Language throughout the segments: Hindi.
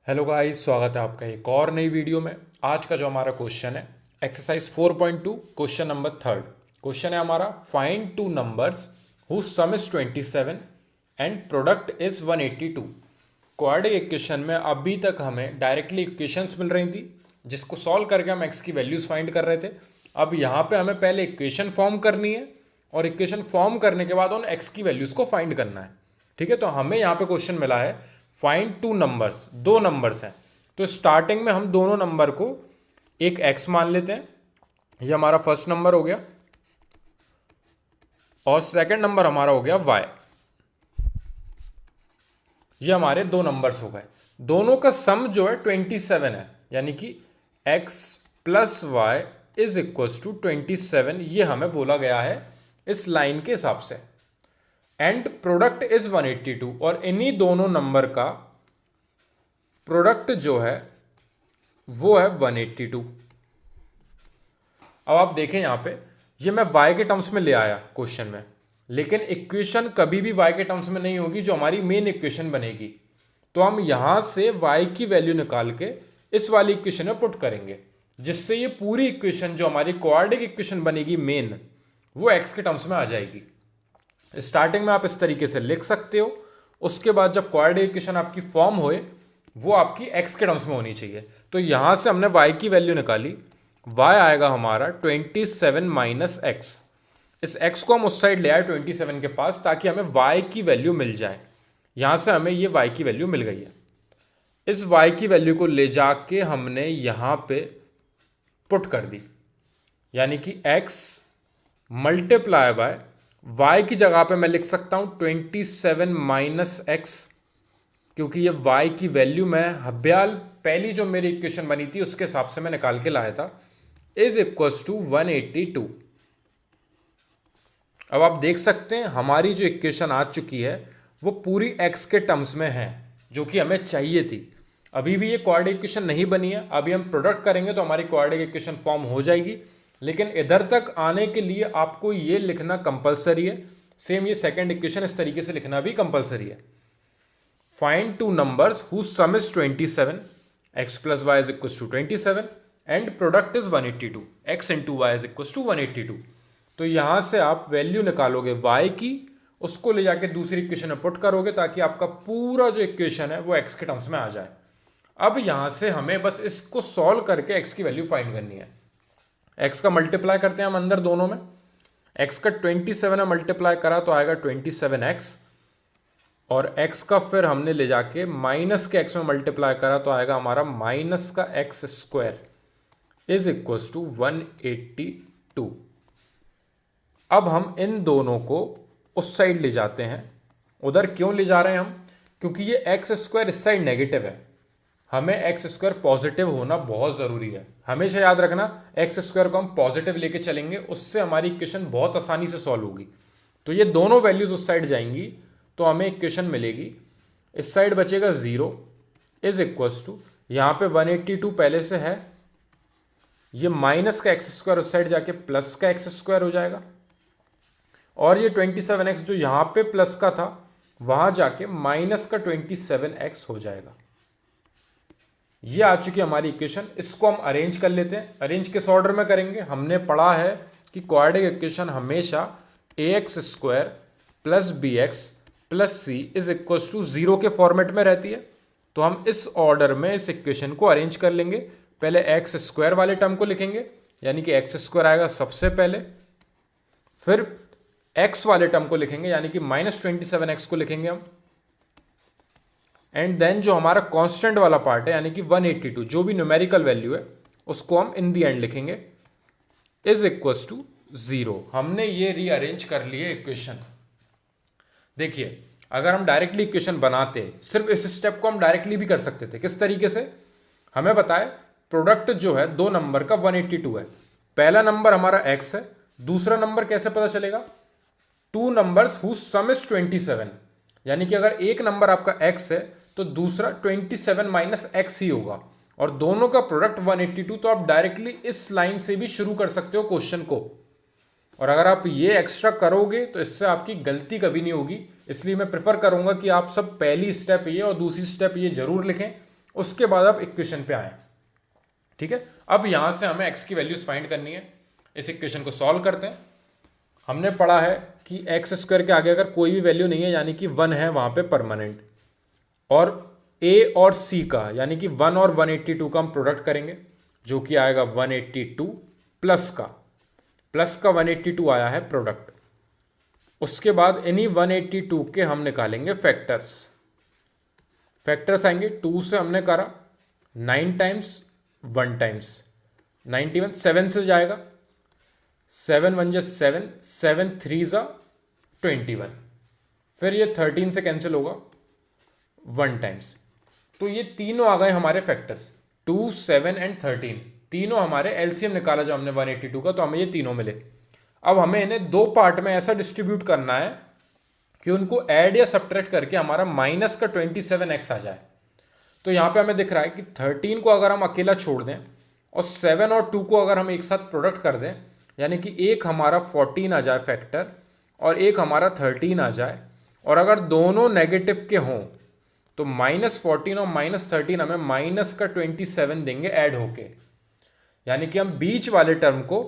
हेलो गाइस, स्वागत है आपका एक और नई वीडियो में। आज का जो हमारा क्वेश्चन है exercise 4.2 question number third. Question है हमारा find two numbers whose sum is 27 and product is 182। Quadratic equation में अभी तक हमें डायरेक्टली इक्वेशंस मिल रही थी जिसको सॉल्व करके हम एक्स की वैल्यूज फाइंड कर रहे थे। अब यहाँ पे हमें पहले इक्वेशन फॉर्म करनी है और इक्वेशन फॉर्म करने के बाद उन एक्स की वैल्यूज को फाइंड करना है। ठीक है, तो हमें यहाँ पे क्वेश्चन मिला है फाइंड टू नंबर्स, दो नंबर्स हैं। तो स्टार्टिंग में हम दोनों नंबर को एक x मान लेते हैं, ये हमारा फर्स्ट नंबर हो गया, और सेकंड नंबर हमारा हो गया y। ये हमारे दो नंबर्स हो गए। दोनों का सम जो है 27 है, यानी कि x plus Y is equal to 27, ये हमें बोला गया है इस लाइन के हिसाब से। एंड प्रोडक्ट इज 182, और इन्हीं दोनों नंबर का प्रोडक्ट जो है वो है 182। अब आप देखें यहां पे, ये मैं y के टर्म्स में ले आया क्वेश्चन में, लेकिन इक्वेशन कभी भी y के टर्म्स में नहीं होगी जो हमारी मेन इक्वेशन बनेगी। तो हम यहां से y की वैल्यू निकाल के इस वाली इक्वेशन में पुट करेंगे, जिससे ये पूरी इक्वेशन जो हमारी क्वाड्रेटिक इक्वेशन बनेगी मेन, वो x के टर्म्स में आ जाएगी। स्टार्टिंग में आप इस तरीके से लिख सकते हो, उसके बाद जब क्वाड्रेटिक इक्वेशन आपकी फॉर्म होए वो आपकी x के टर्म्स में होनी चाहिए। तो यहां से हमने y की वैल्यू निकाली, y आएगा हमारा 27 माइनस एक्स। इस x को हम उस साइड ले आए 27 के पास, ताकि हमें y की वैल्यू मिल जाए। यहां से हमें ये y की वैल्यू मिल गई है। इस y की वैल्यू को ले जाके हमने यहां पे पुट कर दी, यानी कि x मल्टीप्लाई बाय y की जगह पे मैं लिख सकता हूं 27 माइनस एक्स, क्योंकि ये y की वैल्यू मैं हब्याल पहली जो मेरी इक्वेशन बनी थी उसके हिसाब से मैं निकाल के लाया था, इज इक्वल्स टू 182। अब आप देख सकते हैं हमारी जो इक्वेशन आ चुकी है वो पूरी x के टर्म्स में है, जो कि हमें चाहिए थी। अभी भी ये क्वाड्रेटिक इक्वेशन नहीं बनी है, अभी हम प्रोडक्ट करेंगे तो हमारी क्वाड्रेटिक इक्वेशन फॉर्म हो जाएगी। लेकिन इधर तक आने के लिए आपको ये लिखना कंपलसरी है। सेम ये सेकंड इक्वेशन इस तरीके से लिखना भी कंपलसरी है। Find two numbers whose sum is 27, x plus Y is equal to 27 and product is 182, x into Y is equal to 182। तो यहां से आप वैल्यू निकालोगे y की, उसको ले जाके दूसरी इक्वेशन में पुट करोगे, ताकि आपका पूरा जो इक्वेशन है वो x के टर्म्स में आ जाए। अब यहां से हमें बस इसको सॉल्व करके x की वैल्यू फाइंड करनी है। x का मल्टीप्लाई करते हैं हम अंदर दोनों में, x का 27 में मल्टीप्लाई करा तो आएगा 27x, और x का फिर हमने ले जाके माइनस के x में मल्टीप्लाई करा तो आएगा हमारा माइनस का x square is equal to 182। अब हम इन दोनों को उस साइड ले जाते हैं। उधर क्यों ले जा रहे हैं हम? क्योंकि ये एक्स स्क्वायर इस साइड नेगेटिव है, हमें एक्स स्क्वायर पॉजिटिव होना बहुत जरूरी है। हमेशा याद रखना, एक्स स्क्वायर को हम पॉजिटिव लेके चलेंगे, उससे हमारी इक्वेशन बहुत आसानी से सॉल्व होगी। तो ये दोनों वैल्यूज उस साइड जाएंगी तो हमें इक्वेशन मिलेगी, इस साइड बचेगा 0 इज इक्वल्स टू, यहां पे 182 पहले से है, ये माइनस का एक्स स्क्वायर उस साइड जाके प्लस का एक्स स्क्वायर हो जाएगा, और ये 27x जो यहां पे प्लस का था वहां जाके माइनस का 27x हो जाएगा। ये आ चुकी हमारी इक्वेशन। इसको हम अरेंज कर लेते हैं। अरेंज किस ऑर्डर में करेंगे? हमने पढ़ा है कि क्वाड्रेटिक इक्वेशन हमेशा ax square plus B x plus C is equal to 0 के फॉर्मेट में रहती है। तो हम इस ऑर्डर में इस इक्वेशन को अरेंज कर लेंगे। पहले एक्स स्क्वायर वाले टर्म को लिखेंगे, यानी कि एक्स स्क्वायर आएगा सबसे पहले, फिर एक्स वाले टर्म को लिखेंगे, यानी कि -27x को लिखेंगे हम, एंड देन जो हमारा कांस्टेंट वाला पार्ट है यानी कि 182 जो भी न्यूमेरिकल वैल्यू है उसको हम इन दी एंड लिखेंगे इज इक्वल्स टू 0। हमने ये रीअरेंज कर लिए इक्वेशन। देखिए, अगर हम डायरेक्टली इक्वेशन बनाते, सिर्फ इस स्टेप को हम डायरेक्टली भी कर सकते थे। किस तरीके से? हमें बताए प्रोडक्ट जो है दो नंबर का 182 है, पहला नंबर हमारा x है, दूसरा नंबर कैसे पता चलेगा? Two numbers whose sum is 27, यानी कि अगर एक नंबर आपका x है तो दूसरा 27 माइनस एक्स ही होगा, और दोनों का प्रोडक्ट 182। तो आप डायरेक्टली इस लाइन से भी शुरू कर सकते हो क्वेश्चन को, और अगर आप ये एक्स्ट्रा करोगे तो इससे आपकी गलती कभी नहीं होगी। इसलिए मैं प्रेफर करूंगा कि आप सब पहली स्टेप ये और दूसरी स्टेप ये जरूर लिखें, उसके बाद आप इक्वेशन पे आए। ठीक है, अब यहां से हमें x की वैल्यूज फाइंड करनी है। इस इक्वेशन को सॉल्व करते हैं। हमने पढ़ा है कि एक्स स्क्वायर के आगे अगर कोई भी वैल्यू नहीं है यानी कि 1 है वहां पे परमानेंट, और a और c का यानी कि 1 और 182 का हम प्रोडक्ट करेंगे, जो कि आएगा 182 प्लस का 182 आया है प्रोडक्ट। उसके बाद इन्हीं 182 के हम निकालेंगे फैक्टर्स आएंगे। 2 से हमने करा 9 टाइम्स 1 टाइम्स 91, 7 से जाएगा 7 1 जा 7, 7 3 जा 21, फिर ये 13 से कैंसिल होगा 1 टाइम्स। तो ये तीनों आ गए हमारे फैक्टर्स, 2 7 एंड 13, तीनों हमारे एलसीएम निकाला जो हमने 182 का, तो हमें ये तीनों मिले। अब हमें इन्हें दो पार्ट में ऐसा डिस्ट्रीब्यूट करना है कि उनको ऐड या सब्ट्रैक्ट करके हमारा माइनस का 27x आ जाए। तो यहां पे हमें दिख रहा है कि 13 को अगर हम अकेला छोड़ दें और 7 और 2 को अगर हम एक साथ प्रोडक्ट कर दें, यानी कि एक हमारा 14 आ जाए फैक्टर और एक हमारा 13 आ जाए, और अगर दोनों नेगेटिव के हों तो -14 और -13 हमें माइनस का 27 देंगे ऐड होके। यानी कि हम बीच वाले टर्म को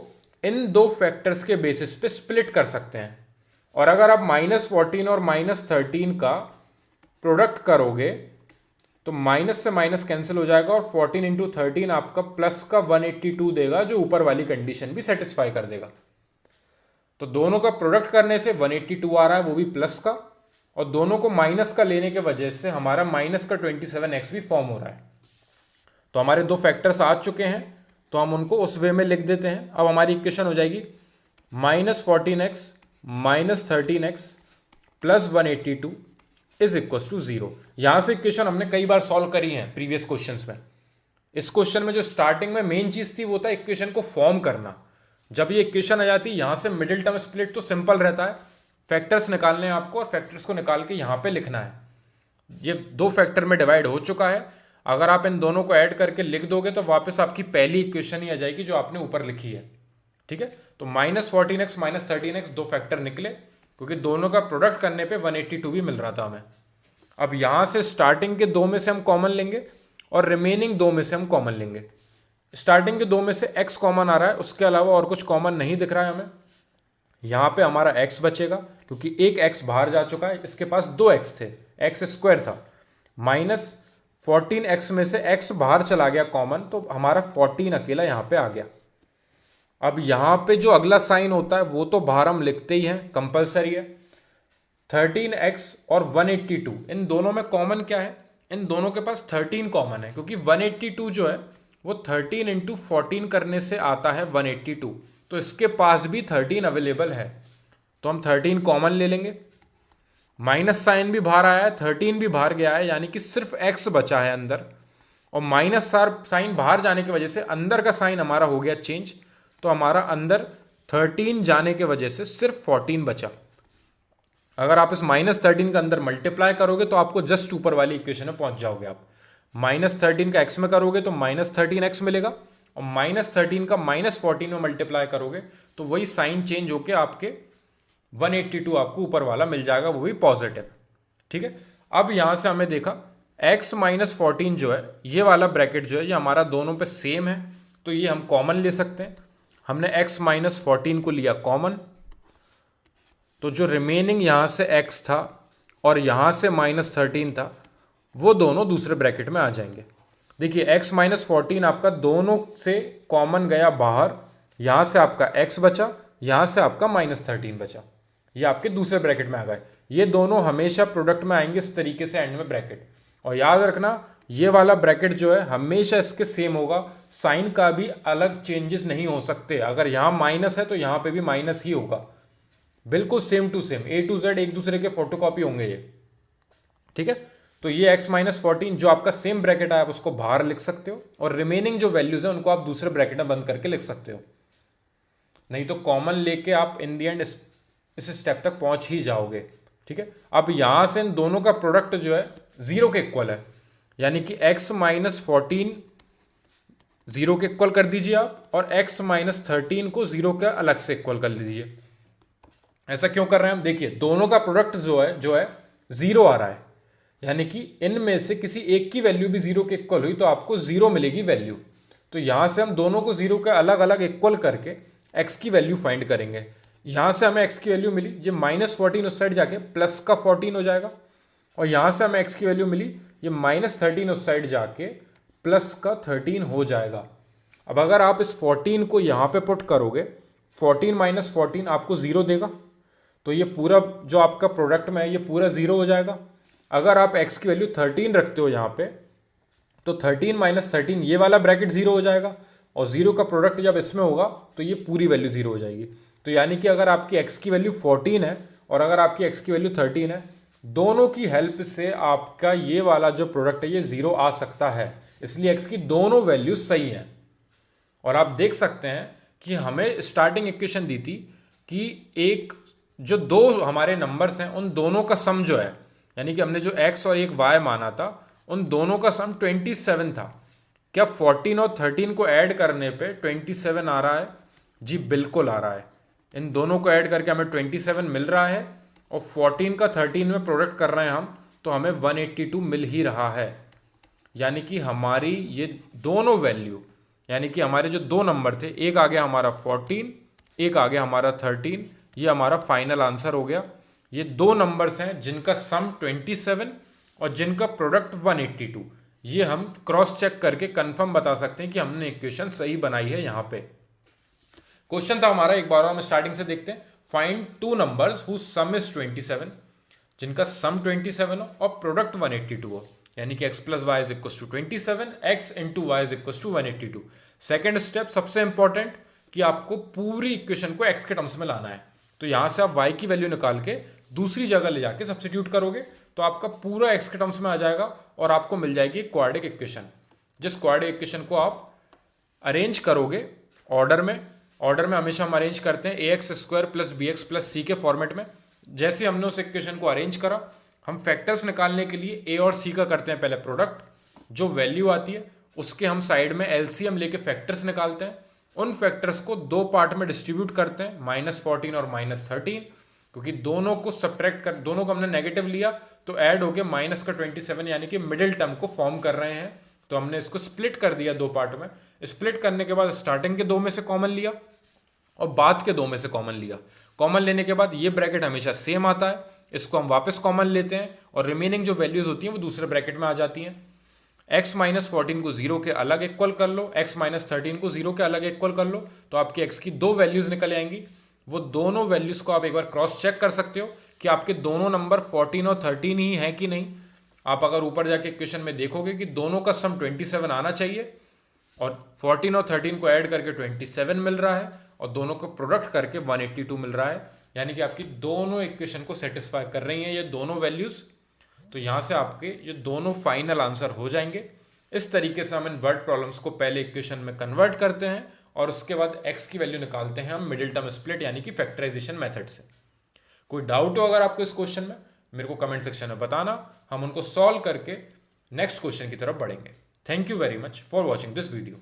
इन दो फैक्टर्स के बेसिस पे स्प्लिट कर सकते हैं। और अगर आप -14 और -13 का प्रोडक्ट करोगे तो माइनस से माइनस कैंसिल हो जाएगा और 14 इंटू 13 आपका प्लस का 182 देगा, जो ऊपर वाली कंडीशन भी सेटिस्फाई कर देगा। तो दोनों का प्रोडक्ट करने से 182 आ रहा है, वो भी प्लस का, और दोनों को माइनस का लेने के वजह से हमारा माइनस का 27x भी फॉर्म हो रहा है। तो हमारे दो फैक्टर्स आ चुके हैं, तो हम उनको उस वे में लिख देते हैं। अब हमारी इक्वेशन हो जाएगी -14x -13x plus 182 is equal to 0। यहां से इक्वेशन हमने कई बार सॉल्व करी है प्रीवियस क्वेश्चंस में। इस क्वेश्चन में जो स्टार्टिंग में मेन चीज थी वो था इक्वेशन को फॉर्म करना। जब ये इक्वेशन आ जाती है यहां से मिडिल टर्म स्प्लिट तो सिंपल रहता है, फैक्टर्स निकालने हैं आपको और फैक्टर्स को निकाल के यहां पे लिखना है। ये दो फैक्टर में डिवाइड हो चुका है, अगर आप इन दोनों को ऐड करके लिख दोगे तो वापस आपकी पहली इक्वेशन ही आ जाएगी जो आपने ऊपर लिखी है। ठीक है, तो -14x -13x दो फैक्टर निकले, क्योंकि दोनों का प्रोडक्ट करने पे 182 भी मिल रहा था हमें। अब यहां से स्टार्टिंग के दो में से हम कॉमन लेंगे और रिमेनिंग दो में से हम कॉमन लेंगे। स्टार्टिंग के दो में से x कॉमन आ रहा है, उसके अलावा और कुछ कॉमन नहीं दिख रहा है हमें। यहां पे हमारा x बचेगा क्योंकि एक x बाहर जा चुका है, इसके पास दो x थे, x स्क्वायर था। -14x में से x बाहर चला गया कॉमन, तो हमारा 14 अकेला यहां पे आ गया। अब यहां पे जो अगला साइन होता है वो तो बाहर हम लिखते ही हैं, कंपलसरी है। 13x और 182 इन दोनों में कॉमन क्या है? इन दोनों के पास 13 कॉमन है, क्योंकि 182 जो है वो 13 इंटू 14 करने से आता है 182, तो इसके पास भी 13 अवेलेबल है। तो हम 13 कॉमन ले लेंगे। माइनस साइन भी बाहर आया है, 13 भी बाहर गया है, यानी कि सिर्फ x बचा है अंदर, और माइनस साइन बाहर जाने की वजह से अंदर का साइन हमारा हो गया चेंज, तो हमारा अंदर 13 जाने की वजह से सिर्फ 14 बचा। अगर आप इस -13 का अंदर मल्टीप्लाई करोगे तो आपको जस्ट ऊपर वाली इक्वेशन में पहुंच जाओगे आप। -13 का x में करोगे तो -13x मिलेगा, और -13 का -14 में मल्टीप्लाई करोगे तो वही साइन चेंज होके आपके 182 आपको ऊपर वाला मिल जाएगा, वो भी पॉजिटिव। ठीक है, अब यहां से हमें देखा x -14 जो है, ये वाला ब्रैकेट जो है ये हमारा दोनों पे सेम है, तो ये हम कॉमन ले सकते हैं। हमने x -14 को लिया कॉमन, तो जो रिमेनिंग यहां से x था और यहां से -13 था वो दोनों दूसरे ब्रैकेट में आ जाएंगे। देखिए x -14 आपका दोनों से कॉमन गया बाहर, यहां से आपका x बचा, यहां से आपका -13 बचा, ये आपके दूसरे ब्रैकेट में आ गए। ये दोनों हमेशा प्रोडक्ट में आएंगे इस तरीके से एंड में ब्रैकेट। और याद रखना ये वाला ब्रैकेट जो है हमेशा इसके सेम होगा, साइन का भी अलग चेंजेस नहीं हो सकते। अगर यहां माइनस है तो यहां पे भी माइनस ही होगा, बिल्कुल same to same, A to Z एक दूसरे के फोटोकॉपी होंगे ये। ठीक है, तो ये x -14 जो आपका सेम ब्रैकेट है आप उसको बाहर लिख सकते हो, और रिमेनिंग जो वैल्यूज है उनको आप दूसरे ब्रैकेट में बंद करके लिख सकते हो, नहीं तो कॉमन लेके आप इन दी एंड इस स्टेप तक पहुंच ही जाओगे। ठीक है, अब यहां से इन दोनों का प्रोडक्ट जो है 0 के इक्वल है, यानी कि x -14 0 के इक्वल कर दीजिए आप, और x -13 को 0 के अलग से इक्वल कर लीजिए। ऐसा क्यों कर रहे हैं हम? देखिए दोनों का प्रोडक्ट जो है 0 आ रहा है, यानी कि इनमें से किसी एक की वैल्यू भी जीरो के इक्वल हुई तो आपको जीरो मिलेगी वैल्यू। तो यहां से हम दोनों को जीरो के अलग अलग इक्वल करके एक्स की वैल्यू फाइंड करेंगे। यहां से हमें एक्स की वैल्यू मिली, ये -14 उस साइड जाके प्लस का 14 हो जाएगा, और यहां से हमें एक्स की वैल्यू मिली, ये -13 उस साइड जाके प्लस का 13 हो जाएगा। अब अगर आप इस 14 को यहां पे पुट करोगे, 14 - 14 आपको जीरो देगा, तो ये पूरा जो आपका प्रोडक्ट में है ये पूरा जीरो हो जाएगा। अगर आप x की वैल्यू 13 रखते हो यहाँ पे, तो 13 - 13 ये वाला ब्रैकेट जीरो हो जाएगा, और जीरो का प्रोडक्ट जब इसमें होगा तो ये पूरी वैल्यू जीरो हो जाएगी। तो यानी कि अगर आपकी x की वैल्यू 14 है और अगर आपकी x की वैल्यू 13 है, दोनों की हेल्प से आपका ये वाला जो प्रोडक्ट है ये जीरो आ सकता है, इसलिए x की दोनों वैल्यू सही है। और आप देख सकते हैं कि हमें स्टार्टिंग इक्वेशन दी थी कि एक जो दो हमारे नंबर्स हैं उन दोनों का सम जो है, यानी कि हमने जो x और एक y माना था, उन दोनों का सम 27 था। क्या 14 और 13 को ऐड करने पे 27 आ रहा है? जी बिल्कुल आ रहा है। इन दोनों को ऐड करके हमें 27 मिल रहा है, और 14 का 13 में प्रोडक्ट कर रहे हैं हम, तो हमें 182 मिल ही रहा है। यानी कि हमारी ये दोनों वैल्यू, यानी कि हमारे जो दो नंबर थे, एक आ गया हमारा 14, एक आ गया हमारा 13, ये हमारा फाइनल आंसर हो गया। ये दो नंबर्स हैं जिनका सम 27 और जिनका प्रोडक्ट 182। ये हम क्रॉस चेक करके कंफर्म बता सकते हैं कि हमने इक्वेशन सही बनाई है। यहां पे क्वेश्चन था हमारा, एक बार हम स्टार्टिंग से देखते हैं। Find two numbers whose sum is 27, जिनका सम 27 हो और प्रोडक्ट 182 हो, यानी कि x + y is equal to 27, x × y is equal to 182। Second step सबसे इंपॉर्टेंट कि आपको पूरी इक्वेशन को x के टर्म्स में लाना है। तो यहां से आप y की वैल्यू निकाल के दूसरी जगह ले जाके सब्स्टिट्यूट करोगे तो आपका पूरा x के टर्म्स में आ जाएगा और आपको मिल जाएगी क्वाड्रेटिक इक्वेशन। जिस क्वाड्रेटिक इक्वेशन को आप अरेंज करोगे ऑर्डर में हमेशा हम अरेंज करते हैं ax² + bx + c के फॉर्मेट में। जैसे हमने उस इक्वेशन को अरेंज करा, हम फैक्टर्स निकालने के लिए a और c का करते हैं पहले प्रोडक्ट, जो वैल्यू आती है उसके हम साइड में एलसीएम लेके फैक्टर्स निकालते हैं। उन फैक्टर्स को दो पार्ट में डिस्ट्रीब्यूट करते हैं, -14 और -13, क्योंकि दोनों को सब्ट्रैक्ट कर, दोनों को हमने नेगेटिव लिया तो ऐड होके माइनस का 27 यानी कि मिडिल टर्म को फॉर्म कर रहे हैं। तो हमने इसको स्प्लिट कर दिया दो पार्ट में। स्प्लिट करने के बाद स्टार्टिंग के दो में से कॉमन लिया और बाद के दो में से कॉमन लिया। कॉमन लेने के बाद ये ब्रैकेट हमेशा सेम आता है, इसको हम वापस कॉमन लेते हैं और रिमेनिंग जो वैल्यूज होती हैं वो दूसरे ब्रैकेट में आ जाती हैं। x - 14 को जीरो के अलग इक्वल कर लो, x - 13 को जीरो के अलग इक्वल कर लो, तो आपकी x की दो वैल्यूज निकल आएंगी। वो दोनों वैल्यूज को आप एक बार क्रॉस चेक कर सकते हो कि आपके दोनों नंबर 14 और 13 ही हैं कि नहीं। आप अगर ऊपर जाके इक्वेशन में देखोगे कि दोनों का सम 27 आना चाहिए और 14 और 13 को ऐड करके 27 मिल रहा है और दोनों को प्रोडक्ट करके 182 मिल रहा है, यानी कि आपकी दोनों इक्वेशन को सेटिस्फाई कर रही हैं ये दोनों वैल्यूज। तो यहां से आपके ये दोनों फाइनल आंसर हो जाएंगे। इस तरीके से हम इन वर्ड प्रॉब्लम्स को पहले इक्वेशन में कन्वर्ट करते हैं और उसके बाद x की वैल्यू निकालते हैं हम मिडिल टर्म स्प्लिट यानी कि फैक्टराइजेशन मेथड से। कोई डाउट हो अगर आपको इस क्वेश्चन में, मेरे को कमेंट सेक्शन में बताना, हम उनको सॉल्व करके नेक्स्ट क्वेश्चन की तरफ बढ़ेंगे। Thank you very much for watching this video.